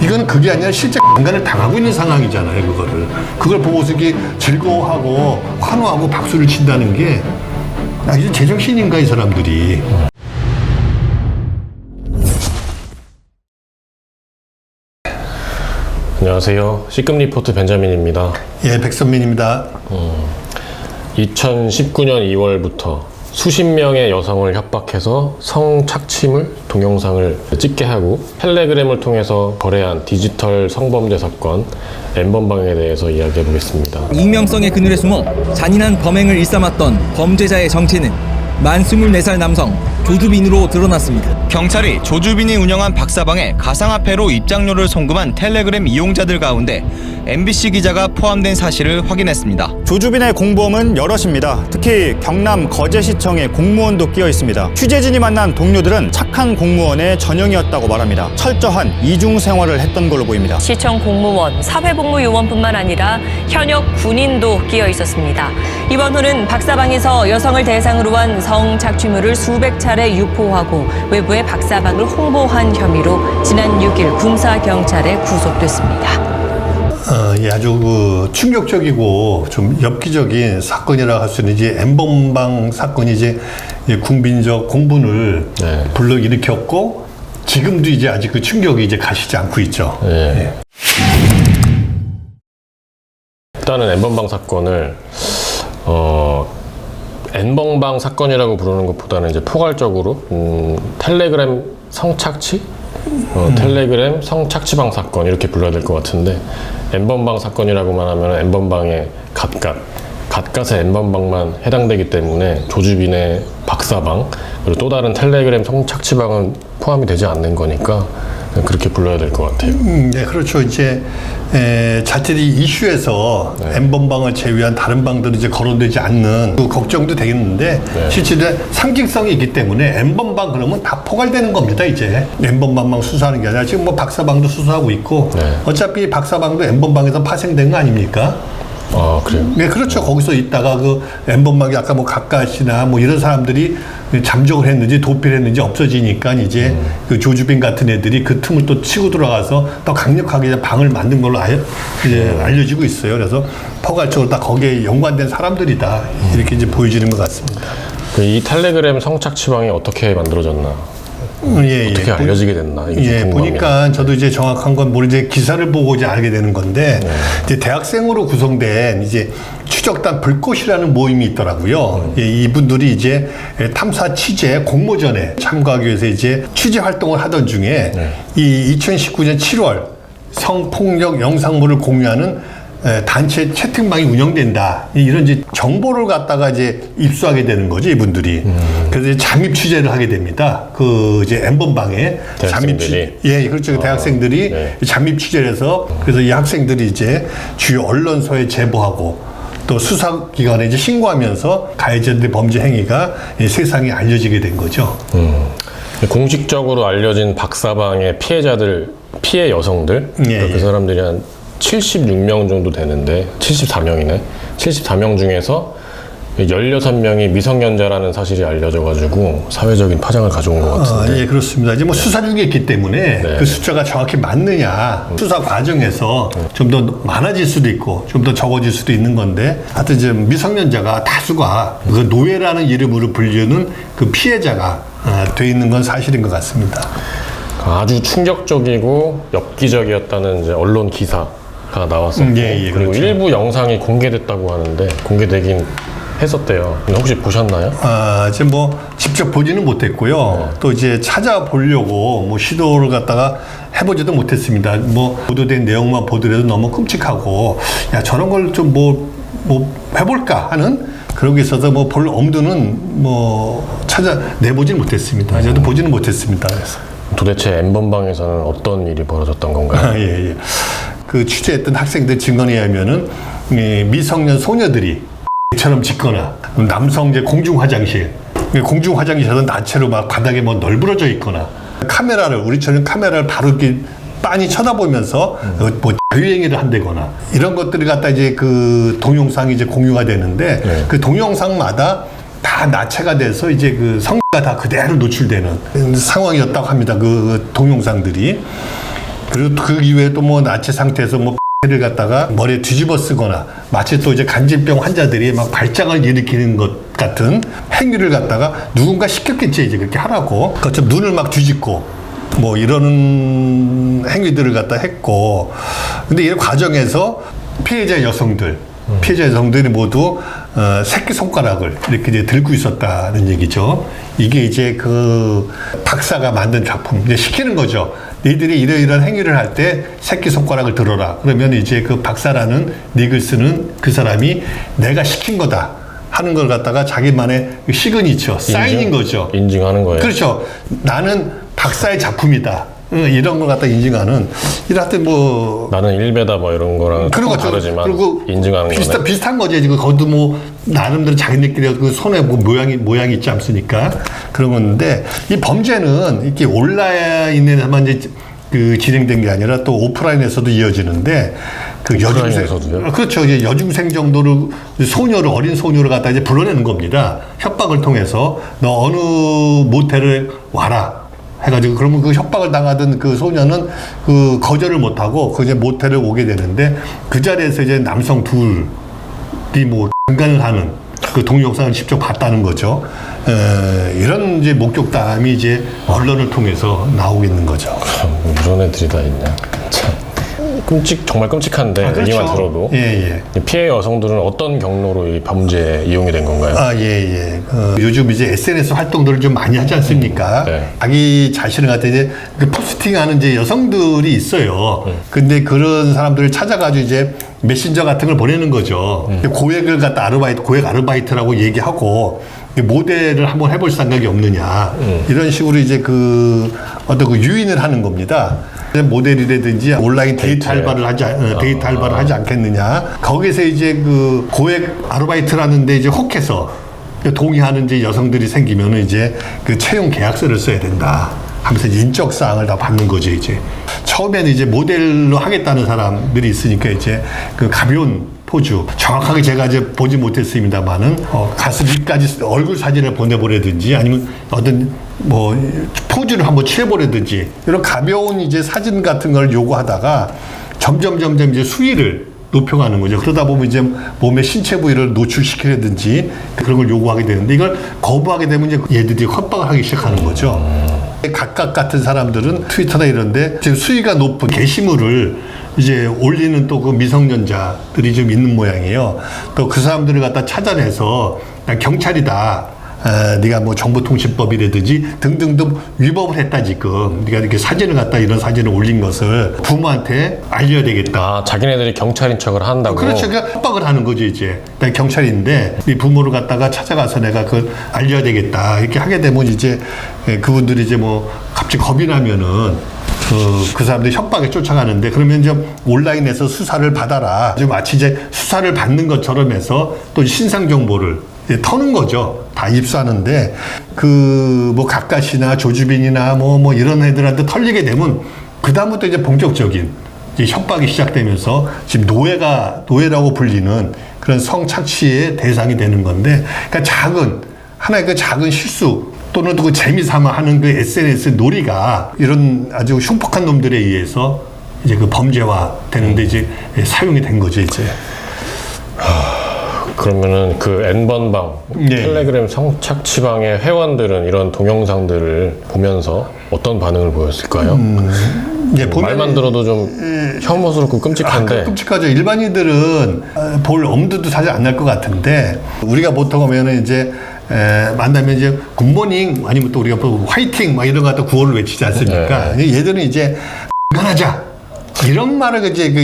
이거는 그게 아니라 실제 강간을 당하고 있는 상황이잖아요. 그걸 보고서 이게 즐거워하고 환호하고 박수를 친다는 게 이제 제정신인가 이 사람들이. 안녕하세요. C급 리포트 벤자민입니다. 예, 백선민입니다. 2019년 2월부터 수십 명의 여성을 협박해서 성착취물 동영상을 찍게 하고 텔레그램을 통해서 거래한 디지털 성범죄 사건 N번방에 대해서 이야기해 보겠습니다. 익명성의 그늘에 숨어 잔인한 범행을 일삼았던 범죄자의 정체는 만 24살 남성 조주빈으로 드러났습니다. 경찰이 조주빈이 운영한 박사방에 가상화폐로 입장료를 송금한 텔레그램 이용자들 가운데 MBC 기자가 포함된 사실을 확인했습니다. 조주빈의 공범은 여럿입니다. 특히 경남 거제시청의 공무원도 끼어 있습니다. 취재진이 만난 동료들은 착한 공무원의 전형이었다고 말합니다. 철저한 이중 생활을 했던 걸로 보입니다. 시청 공무원, 사회복무요원뿐만 아니라 현역 군인도 끼어 있었습니다. 이번 호는 박사방에서 여성을 대상으로 한 성착취물을 수백 차례 유포하고 외부에 박사방을 홍보한 혐의로 지난 6일 군사경찰에 구속됐습니다. 예, 아주 충격적이고 좀 엽기적인 사건이라고 할 수 있는 이제 N번방 사건이 이제 국민적 공분을 불러일으켰고 지금도 이제 아직 그 충격이 이제 가시지 않고 있죠. 예. 일단은 N번방 사건을 N번방 사건이라고 부르는 것보다는 이제 포괄적으로 텔레그램 성착취? 텔레그램 성착취방 사건 이렇게 불러야 될 것 같은데 N번방 사건이라고만 하면 N번방의 갓갓의 N번방만 해당되기 때문에 조주빈의 박사방 그리고 또 다른 텔레그램 성착취방은 포함이 되지 않는 거니까 그렇게 불러야 될 것 같아요. 네, 그렇죠. 이제 자칫 이 이슈에서 N번방을 제외한 다른 방들은 이제 거론되지 않는 그 걱정도 되겠는데 실제 상징성이 있기 때문에 N번방 그러면 다 포괄되는 겁니다. 이제 N번방만 수사하는 게 아니라 지금 뭐 박사방도 수사하고 있고 어차피 박사방도 N번방에서 파생된 거 아닙니까? 아, 그래요? 네, 그렇죠. 거기서 있다가 그 N번방이 아까 뭐 갓갓이나 뭐 이런 사람들이 잠적을 했는지 도피를 했는지 없어지니까 이제 그 조주빈 같은 애들이 그 틈을 또 치고 들어가서 더 강력하게 이제 방을 만든 걸로 알려지고 있어요. 그래서 포괄적으로 다 거기에 연관된 사람들이다. 이렇게 이제 보여지는 것 같습니다. 이 텔레그램 성착취방이 어떻게 만들어졌나? 어떻게 알려지게 됐나? 이게 좀 궁금합니다. 보니까 저도 이제 정확한 건 모르지 기사를 보고 이제 알게 되는 건데 이제 대학생으로 구성된 이제 추적단 불꽃이라는 모임이 있더라고요. 이분들이 이제 탐사 취재 공모전에 참가하기 위해서 이제 취재 활동을 하던 중에 이 2019년 7월 성폭력 영상물을 공유하는 단체 채팅방이 운영된다. 이런 이제 정보를 갖다가 이제 입수하게 되는 거죠, 이분들이. 그래서 이제 잠입 취재를 하게 됩니다. 그 이제 N번방에 잠입 취재. 예, 그렇죠. 대학생들이 잠입 취재를 해서 그래서 이 학생들이 이제 주요 언론사에 제보하고 또 수사기관에 이제 신고하면서 가해자들의 범죄 행위가 세상에 알려지게 된 거죠. 공식적으로 알려진 박사방의 피해 여성들, 그 사람들이 한 76명 정도 되는데 74명이네. 74명 중에서 16명이 미성년자라는 사실이 알려져가지고 사회적인 파장을 가져온 것 같은데. 예, 그렇습니다. 이제 뭐 수사 중에 있기 때문에 그 숫자가 정확히 맞느냐 수사 과정에서 좀 더 많아질 수도 있고 좀 더 적어질 수도 있는 건데 하여튼 이제 미성년자가 다수가 그 노예라는 이름으로 불리는 그 피해자가 돼 있는 건 사실인 것 같습니다. 아주 충격적이고 엽기적이었다는 이제 언론 기사가 나왔었고 그리고 그렇죠. 일부 영상이 공개됐다고 하는데 공개되긴 했었대요. 혹시 보셨나요? 이제 뭐 직접 보지는 못했고요. 또 이제 찾아보려고 뭐 시도를 갖다가 해보지도 못했습니다. 뭐 보도된 내용만 보더라도 너무 끔찍하고 야 저런 걸 좀 뭐 해볼까 하는 그런 게 있어서 뭐 볼 엄두는 뭐 찾아내보지는 못했습니다. 저도 보지는 못했습니다. 그래서. 도대체 N번방에서는 어떤 일이 벌어졌던 건가요? 예. 그 취재했던 학생들 증언에 의하면은 미성년 소녀들이 처럼 짓거나 남성 이제 공중 화장실에서 나체로 막 바닥에 뭐 널브러져 있거나 우리처럼 카메라를 바로 이렇게 빤히 쳐다보면서 뭐 자유행위를 한다거나 이런 것들이 갖다 이제 그 동영상이 이제 공유가 되는데 그 동영상마다 다 나체가 돼서 이제 그 성가 다 그대로 노출되는 상황이었다고 합니다. 그 동영상들이. 그리고 그 이후에 또 뭐 나체 상태에서 뭐 를 갖다가 머리에 뒤집어 쓰거나 마치 또 이제 간질병 환자들이 막 발작을 일으키는 것 같은 행위를 갖다가 누군가 시켰겠지 이제 그렇게 하라고. 그것처럼 눈을 막 뒤집고 뭐 이런 행위들을 갖다 했고. 근데 이 과정에서 피해자 여성들이 모두 새끼 손가락을 이렇게 이제 들고 있었다는 얘기죠. 이게 이제 그 박사가 만든 작품 이제 시키는 거죠. 너희들이 이러이러한 행위를 할 때 새끼 손가락을 들어라. 그러면 이제 그 박사라는 닉을 쓰는 그 사람이 내가 시킨 거다 하는 걸 갖다가 자기만의 시그니처 사인인 거죠. 인증하는 거예요. 그렇죠. 나는 박사의 작품이다. 이런 걸 갖다 인증하는 이라든 뭐 나는 일베다 뭐 이런 거랑 조금 다르지만 인증하는 거네. 비슷한 거죠. 지금 거기도 뭐 나름대로 자기네끼리 그 손에 뭐 모양이 있지 않습니까? 그런 건데 이 범죄는 이렇게 온라인에서만 이제 그 진행된 게 아니라 또 오프라인에서도 이어지는데 그 오프라인에서도요? 그렇죠. 이제 여중생 정도를 어린 소녀를 갖다 이제 불러내는 겁니다. 협박을 통해서 너 어느 모텔을 와라. 해가지고 그러면 그 협박을 당하던 그 소녀는 그 거절을 못하고 그 이제 모텔을 오게 되는데 그 자리에서 이제 남성 둘이 뭐 강간을 하는 그 동영상을 직접 봤다는 거죠. 이런 이제 목격담이 이제 언론을 통해서 나오고 있는 거죠. 이런 애들이 다 있냐. 참. 정말 끔찍한데 그렇죠. 얘기만 들어도 피해 여성들은 어떤 경로로 이 범죄에 이용이 된 건가요? 요즘 이제 SNS 활동들을 좀 많이 하지 않습니까? 자기 자신을 갖다 이제 그 포스팅하는 이제 여성들이 있어요. 근데 그런 사람들을 찾아가지고 이제 메신저 같은 걸 보내는 거죠. 고액을 갖다 고액 아르바이트라고 얘기하고 모델을 한번 해볼 생각이 없느냐 이런 식으로 이제 그 어떤 그 유인을 하는 겁니다. 모델이라든지 온라인 데이트 알바를 하지 않겠느냐. 거기서 이제 그 고액 아르바이트라는데 이제 혹해서 동의하는 이제 여성들이 생기면은 이제 그 채용 계약서를 써야 된다 하면서 인적 사항을 다 받는 거죠. 이제 처음에는 이제 모델로 하겠다는 사람들이 있으니까 이제 그 가벼운 포즈 정확하게 제가 이제 보지 못했습니다만은 가슴 위까지 얼굴 사진을 보내보라든지 아니면 어떤 뭐 포즈를 한번 취해보라든지 이런 가벼운 이제 사진 같은 걸 요구하다가 점점 이제 수위를 높여가는 거죠. 그러다 보면 이제 몸의 신체 부위를 노출시키라든지 그런 걸 요구하게 되는데 이걸 거부하게 되면 이제 얘들이 협박을 하기 시작하는 거죠. 각각 같은 사람들은 트위터나 이런데 지금 수위가 높은 게시물을 이제 올리는 또 그 미성년자들이 좀 있는 모양이에요. 또 그 사람들을 갖다 찾아내서 경찰이다. 네가 뭐 정보통신법이라든지 등등등 위법을 했다 지금. 네가 이렇게 사진을 갖다 이런 사진을 올린 것을 부모한테 알려야 되겠다. 아, 자기네들이 경찰인 척을 한다고? 그렇죠. 그러니까 협박을 하는 거죠 이제. 나 경찰인데 네 부모를 갖다가 찾아가서 내가 그걸 알려야 되겠다. 이렇게 하게 되면 이제 그분들이 이제 뭐 갑자기 겁이 나면은 그 사람들이 협박에 쫓아가는데 그러면 이제 온라인에서 수사를 받아라. 마치 이제 수사를 받는 것처럼 해서 또 신상 정보를 터는 거죠. 다 입수하는데 그 뭐 가까시나 조주빈이나 뭐 이런 애들한테 털리게 되면 그 다음부터 이제 본격적인 이제 협박이 시작되면서 지금 노예라고 불리는 그런 성착취의 대상이 되는 건데, 그러니까 하나의 그 작은 실수 또는 그 재미삼아 하는 그 SNS 놀이가 이런 아주 흉폭한 놈들에 의해서 이제 그 범죄화 되는데 이제 사용이 된 거죠, 이제. 그러면은 그 N번방, 텔레그램 성착취방의 회원들은 이런 동영상들을 보면서 어떤 반응을 보였을까요? 말만 들어도 좀 혐오스럽고 끔찍한데. 끔찍하죠. 일반인들은 볼 엄두도 사실 안 날 것 같은데, 우리가 보통 오면은 이제 만나면 이제 굿모닝 아니면 또 우리가 뭐 화이팅 막 이런 거 갖다 구호를 외치지 않습니까? 얘들은 이제 하자 이런 말을 이제 그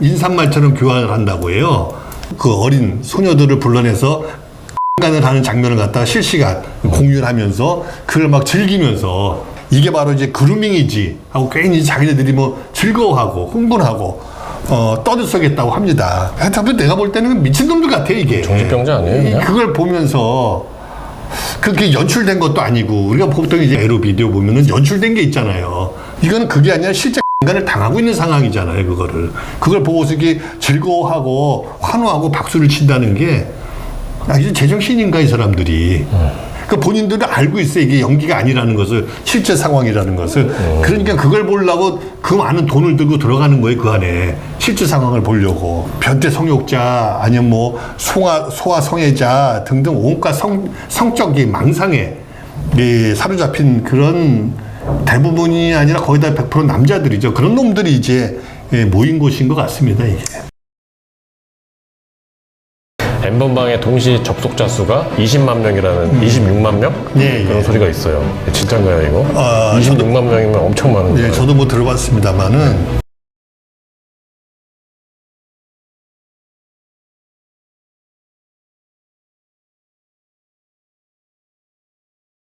인사말처럼 교환을 한다고 해요. 그 어린 소녀들을 불러내서 간을 하는 장면을 갖다가 실시간 공유를 하면서 그걸 막 즐기면서 이게 바로 이제 그루밍이지 하고 괜히 자기네들이 뭐 즐거워하고 흥분하고 떠들썩했다고 합니다. 하여튼 내가 볼 때는 미친놈들 같아 이게. 정신병자 아니에요? 그냥? 그걸 보면서 그게 연출된 것도 아니고 우리가 보통 이제 에로 비디오 보면은 연출된 게 있잖아요. 이거는 그게 아니라 실제 간을 당하고 있는 상황이잖아요. 그걸 보고서 이게 즐거워하고 환호하고 박수를 친다는 게 이제 제정신인가 이 사람들이. 그 본인들은 알고 있어요. 이게 연기가 아니라는 것을, 실제 상황이라는 것을. 그러니까 그걸 보려고 그 많은 돈을 들고 들어가는 거예요. 그 안에 실제 상황을 보려고. 변태 성욕자 아니면 뭐 소아 성애자 등등 온갖 성적인 망상에 사로잡힌 그런 대부분이 아니라 거의 다 100% 남자들이죠. 그런 놈들이 이제 모인 곳인 것 같습니다. 이게. N번방의 동시 접속자 수가 20만 명이라는 26만 명? 예, 그런 예. 소리가 있어요. 진짜인가요, 이거? 아, 26만 명이면 엄청 많은 거예요. 저도 뭐 들어봤습니다만은